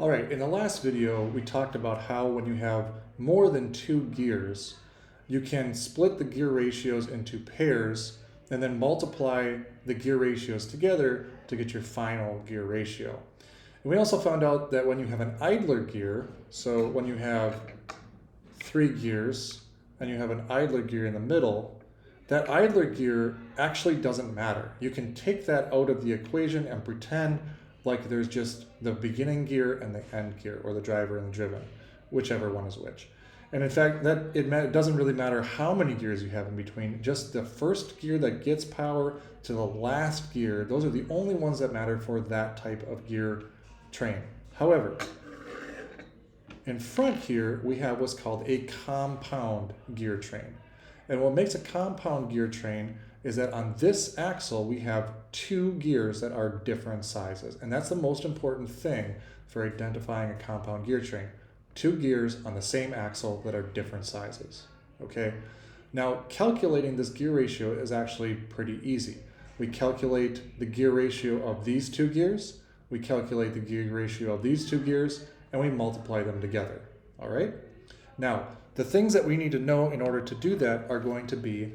All right, in the last video, we talked about how when you have more than two gears, you can split the gear ratios into pairs and then multiply the gear ratios together to get your final gear ratio. And we also found out that when you have an idler gear, so when you have three gears and you have an idler gear in the middle, that idler gear actually doesn't matter. You can take that out of the equation and pretend like there's just the beginning gear and the end gear, or the driver and the driven, whichever one is which. And in fact, it doesn't really matter how many gears you have in between, just the first gear that gets power to the last gear, those are the only ones that matter for that type of gear train. However, in front here, we have what's called a compound gear train. And what makes a compound gear train is that on this axle, we have two gears that are different sizes. And that's the most important thing for identifying a compound gear train. Two gears on the same axle that are different sizes, okay? Now, calculating this gear ratio is actually pretty easy. We calculate the gear ratio of these two gears, we calculate the gear ratio of these two gears, and we multiply them together, all right? Now, the things that we need to know in order to do that are going to be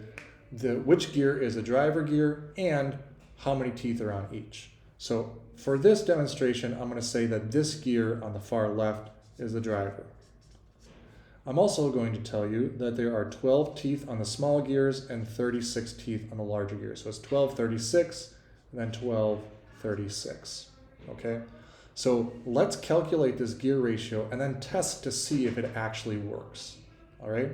which gear is a driver gear and how many teeth are on each. So for this demonstration, I'm going to say that this gear on the far left is the driver. I'm also going to tell you that there are 12 teeth on the small gears and 36 teeth on the larger gears. So it's 12, 36, and then 12, 36, okay? So let's calculate this gear ratio and then test to see if it actually works, all right?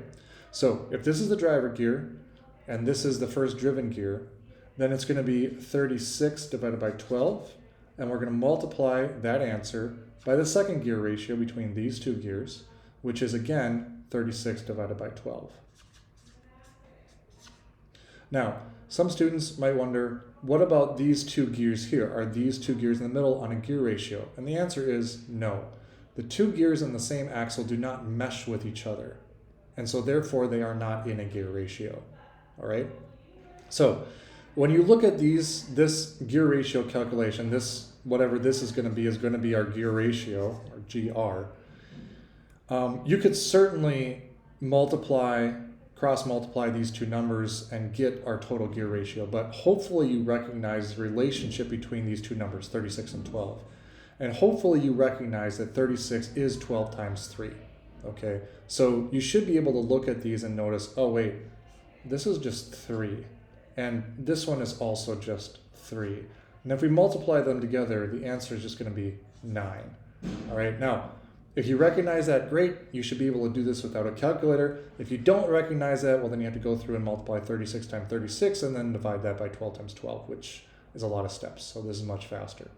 So if this is the driver gear and this is the first driven gear, then it's going to be 36 divided by 12, and we're going to multiply that answer by the second gear ratio between these two gears, which is again 36 divided by 12. Now, some students might wonder, what about these two gears here? Are these two gears in the middle on a gear ratio? And the answer is no. The two gears on the same axle do not mesh with each other, and so therefore they are not in a gear ratio. All right? So when you look at this gear ratio calculation, whatever this is going to be our gear ratio, or GR. You could certainly cross-multiply these two numbers and get our total gear ratio, but hopefully you recognize the relationship between these two numbers, 36 and 12. And hopefully you recognize that 36 is 12 times 3, okay? So you should be able to look at these and notice, oh wait, this is just 3, and this one is also just 3. And if we multiply them together, the answer is just going to be 9. All right, now, if you recognize that, great. You should be able to do this without a calculator. If you don't recognize that, well, then you have to go through and multiply 36 times 36 and then divide that by 12 times 12, which is a lot of steps. So this is much faster.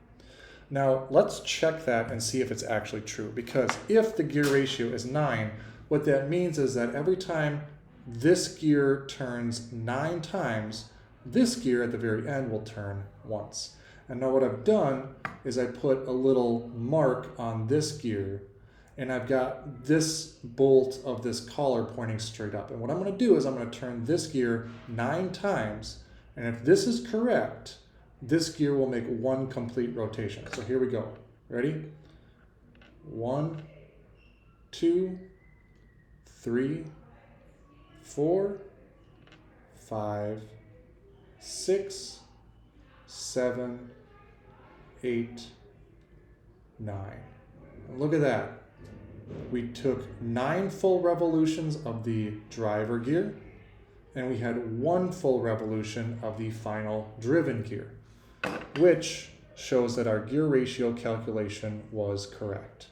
Now, let's check that and see if it's actually true. Because if the gear ratio is 9, what that means is that every time this gear turns 9 times, this gear at the very end will turn once. And now what I've done is I put a little mark on this gear, and I've got this bolt of this collar pointing straight up. And what I'm going to do is I'm going to turn this gear 9 times, and if this is correct, this gear will make one complete rotation. So here we go. Ready? 1, 2, 3, 4, 5, 6, 7, 8, 9. And look at that. We took 9 full revolutions of the driver gear, and we had 1 full revolution of the final driven gear, which shows that our gear ratio calculation was correct.